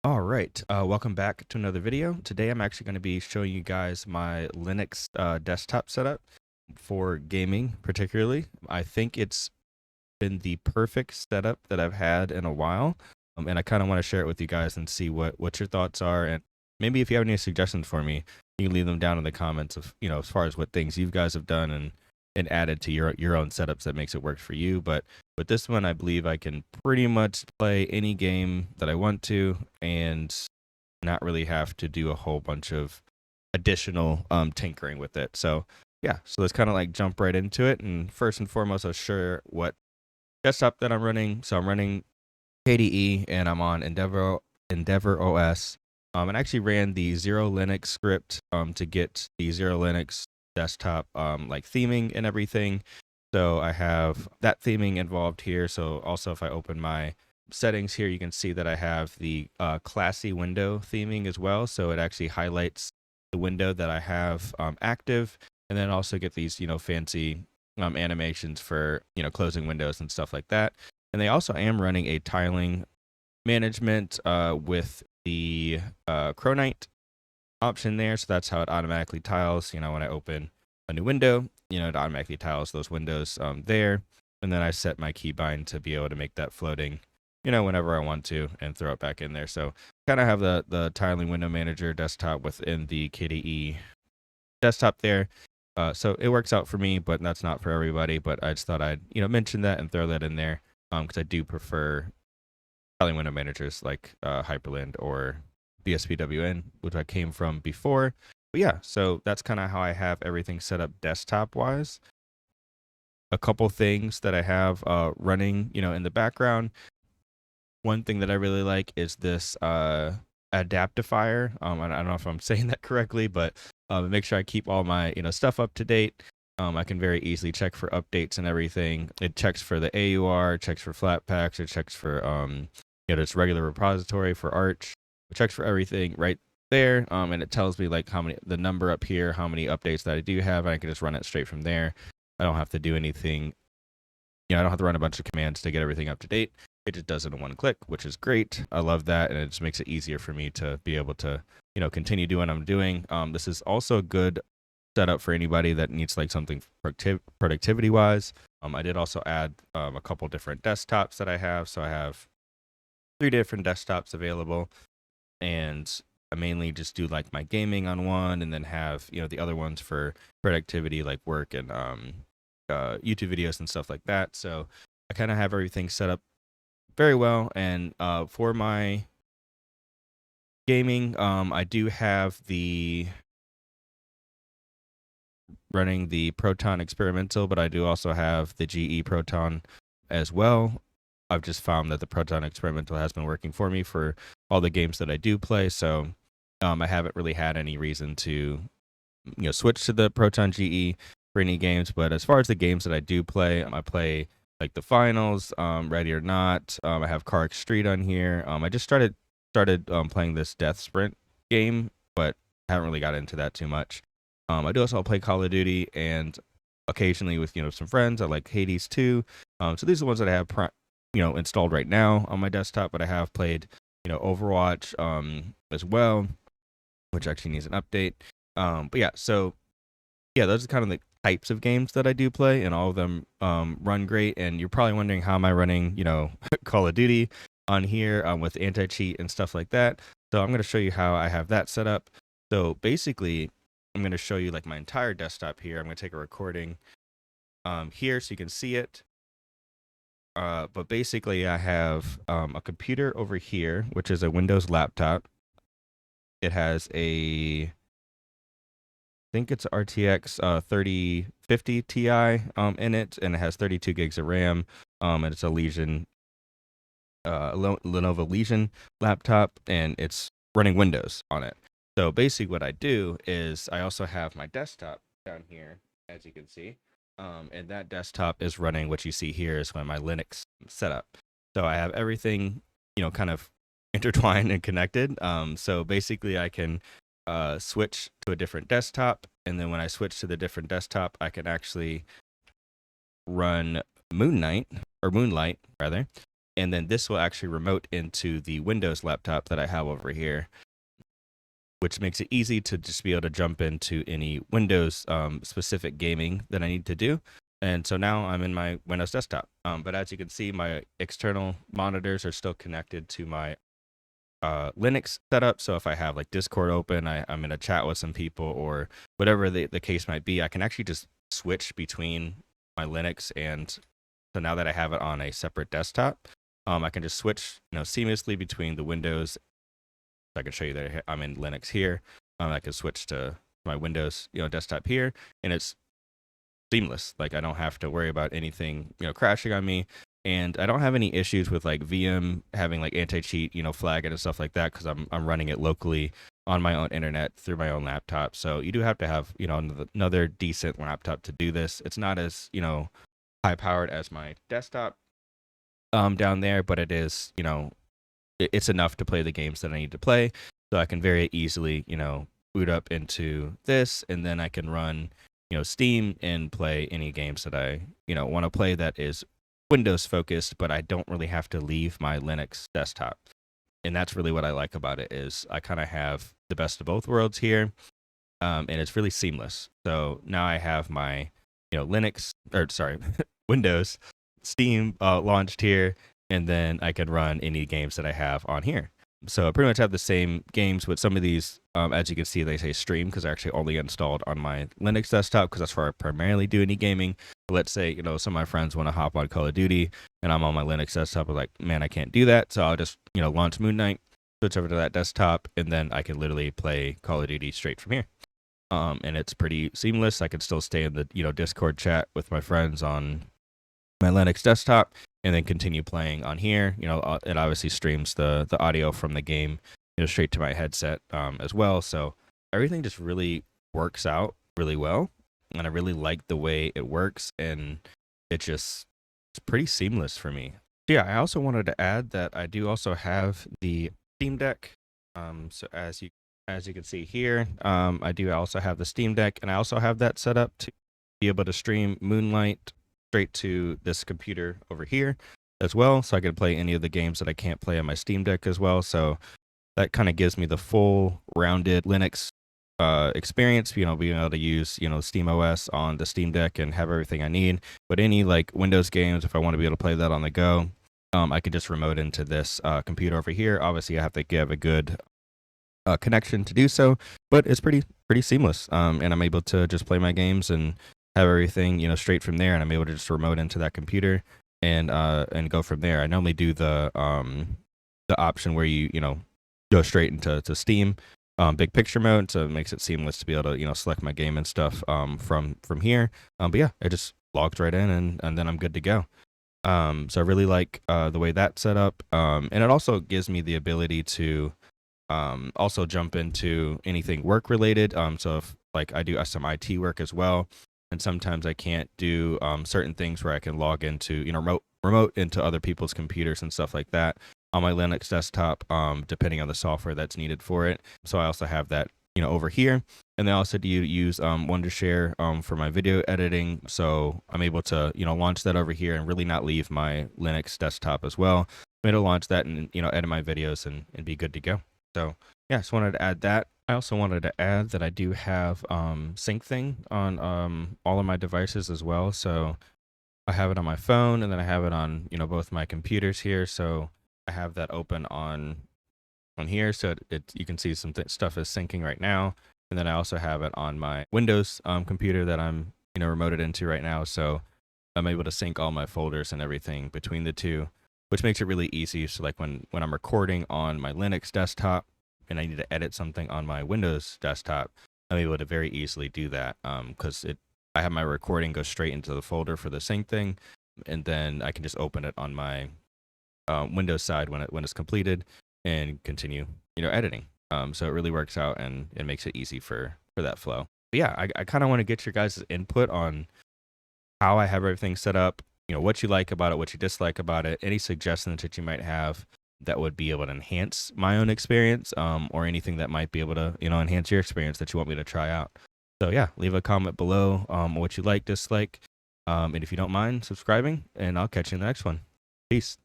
All right, welcome back to another video. Today I'm actually going to be showing you guys my Linux desktop setup for gaming particularly. I think it's been the perfect setup that I've had in a while, and I kind of want to share it with you guys and see what your thoughts are, and maybe if you have any suggestions for me, you can leave them down in the comments of, as far as what things you guys have done and added to your own setups that makes it work for you. But with this one, I believe I can pretty much play any game that I want to and not really have to do a whole bunch of additional tinkering with it. So yeah, so let's kind of like jump right into it. And first and foremost, I'll share what desktop that I'm running. So I'm running KDE and I'm on Endeavor OS. And I actually ran the Zero Linux script to get the Zero Linux desktop like theming and everything. So I have that theming involved here. So also if I open my settings here, you can see that I have the classy window theming as well. So it actually highlights the window that I have active, and then also get these, fancy animations for, closing windows and stuff like that. And they also am running a tiling management with the Chronite option there. So that's how it automatically tiles, when I open a new window, it automatically tiles those windows there. And then I set my keybind to be able to make that floating, whenever I want to and throw it back in there. So kind of have the tiling window manager desktop within the KDE desktop there. So it works out for me, but that's not for everybody. But I just thought I'd, mention that and throw that in there because I do prefer tiling window managers like Hyperland or BSPWN, which I came from before. But yeah, so that's kind of how I have everything set up desktop wise. A couple things that I have running, in the background. One thing that I really like is this adaptifier. I don't know if I'm saying that correctly, but make sure I keep all my stuff up to date. I can very easily check for updates and everything. It checks for the AUR, checks for Flatpaks, it checks for just regular repository for Arch. It checks for everything right there, and it tells me like the number up here, how many updates that I do have, and I can just run it straight from there. I don't have to do anything. I don't have to run a bunch of commands to get everything up to date. It just does it in one click, which is great. I love that, and it just makes it easier for me to be able to, continue doing what I'm doing. This is also a good setup for anybody that needs like something productivity wise. I did also add a couple different desktops that I have. So I have 3 different desktops available, and I mainly just do like my gaming on one, and then have the other ones for productivity like work and YouTube videos and stuff like that. So I kind of have everything set up very well. And for my gaming, I do have the running the Proton Experimental, but I do also have the GE Proton as well. I've just found that the Proton Experimental has been working for me for all the games that I do play, so I haven't really had any reason to switch to the Proton GE for any games. But as far as the games that I do play, I play like the finals, Ready or Not. I have Car Street on here. I just started playing this Death Sprint game, but haven't really got into that too much. I do also play Call of Duty, and occasionally with some friends. I like Hades too. So these are the ones that I have installed right now on my desktop. But I have played Overwatch as well, which actually needs an update. But yeah, so yeah, those are kind of the types of games that I do play, and all of them run great. And you're probably wondering, how am I running Call of Duty on here with anti-cheat and stuff like that. So I'm going to show you how I have that set up. So basically, I'm going to show you like my entire desktop here. I'm going to take a recording here so you can see it. But basically, I have a computer over here, which is a Windows laptop. It has I think it's RTX 3050 Ti in it, and it has 32 gigs of RAM. And it's a Lenovo Legion laptop, and it's running Windows on it. So basically what I do is I also have my desktop down here, as you can see. And that desktop is running what you see here is my Linux setup. So I have everything, kind of intertwined and connected. So basically I can switch to a different desktop. And then when I switch to the different desktop, I can actually run Moonlight rather. and then this will actually remote into the Windows laptop that I have over here, which makes it easy to just be able to jump into any Windows specific gaming that I need to do. And so now I'm in my Windows desktop. But as you can see, my external monitors are still connected to my Linux setup. So if I have like Discord open, I'm in a chat with some people or whatever the case might be, I can actually just switch between my Linux. And so now that I have it on a separate desktop, I can just switch, seamlessly between the Windows. I can show you that I'm in Linux here. I can switch to my Windows, desktop here, and it's seamless. Like I don't have to worry about anything, crashing on me. And I don't have any issues with like VM having like anti-cheat, flagging and stuff like that, because I'm running it locally on my own internet through my own laptop. So you do have to have, another decent laptop to do this. It's not as, high powered as my desktop down there, but it is, it's enough to play the games that I need to play. So I can very easily, boot up into this, and then I can run, Steam and play any games that I, want to play that is Windows focused, but I don't really have to leave my Linux desktop. And that's really what I like about it, is I kind of have the best of both worlds here. And it's really seamless. So now I have my, Windows, Steam launched here, and then I can run any games that I have on here. So I pretty much have the same games with some of these. As you can see, they say stream because they're actually only installed on my Linux desktop because that's where I primarily do any gaming. But let's say, some of my friends want to hop on Call of Duty and I'm on my Linux desktop. I'm like, man, I can't do that. So I'll just, launch Moon Knight, switch over to that desktop, and then I can literally play Call of Duty straight from here. And it's pretty seamless. I can still stay in the, Discord chat with my friends on my Linux desktop, and then continue playing on here. It obviously streams the audio from the game, straight to my headset as well. So everything just really works out really well, and I really like the way it works, and it's pretty seamless for me. Yeah, I also wanted to add that I do also have the Steam Deck. So as you can see here, I do also have the Steam Deck, and I also have that set up to be able to stream Moonlight straight to this computer over here as well, so I can play any of the games that I can't play on my Steam Deck as well. So that kind of gives me the full rounded Linux experience, being able to use Steam OS on the Steam Deck and have everything I need. But any like Windows games, if I want to be able to play that on the go, I could just remote into this computer over here. Obviously I have to have a good connection to do so, but it's pretty seamless, and I'm able to just play my games and have everything straight from there, and I'm able to just remote into that computer and go from there. I normally do the option where you go straight into Steam big picture mode, so it makes it seamless to be able to select my game and stuff from here. But yeah, it just logs right in, and then I'm good to go. So I really like the way that's set up, and it also gives me the ability to also jump into anything work related. So if like I do some IT work as well, and sometimes I can't do certain things where I can log into remote into other people's computers and stuff like that on my Linux desktop, depending on the software that's needed for it. So I also have that over here, and I also do use Wondershare for my video editing. So I'm able to launch that over here and really not leave my Linux desktop as well. I'm able to launch that and edit my videos and be good to go. So yeah, just wanted to add that. I also wanted to add that I do have sync thing on all of my devices as well. So I have it on my phone, and then I have it on both my computers here. So I have that open on here, so you can see some stuff is syncing right now, and then I also have it on my Windows computer that I'm remoted into right now. So I'm able to sync all my folders and everything between the two, which makes it really easy. So like when I'm recording on my Linux desktop and I need to edit something on my Windows desktop, I'm able to very easily do that because I have my recording go straight into the folder for the sync thing, and then I can just open it on my Windows side when it's completed and continue editing. So it really works out, and it makes it easy for that flow. But yeah, I kind of want to get your guys' input on how I have everything set up, what you like about it, what you dislike about it, any suggestions that you might have that would be able to enhance my own experience, or anything that might be able to enhance your experience that you want me to try out. So yeah, leave a comment below what you like, dislike, and if you don't mind subscribing, and I'll catch you in the next one. Peace.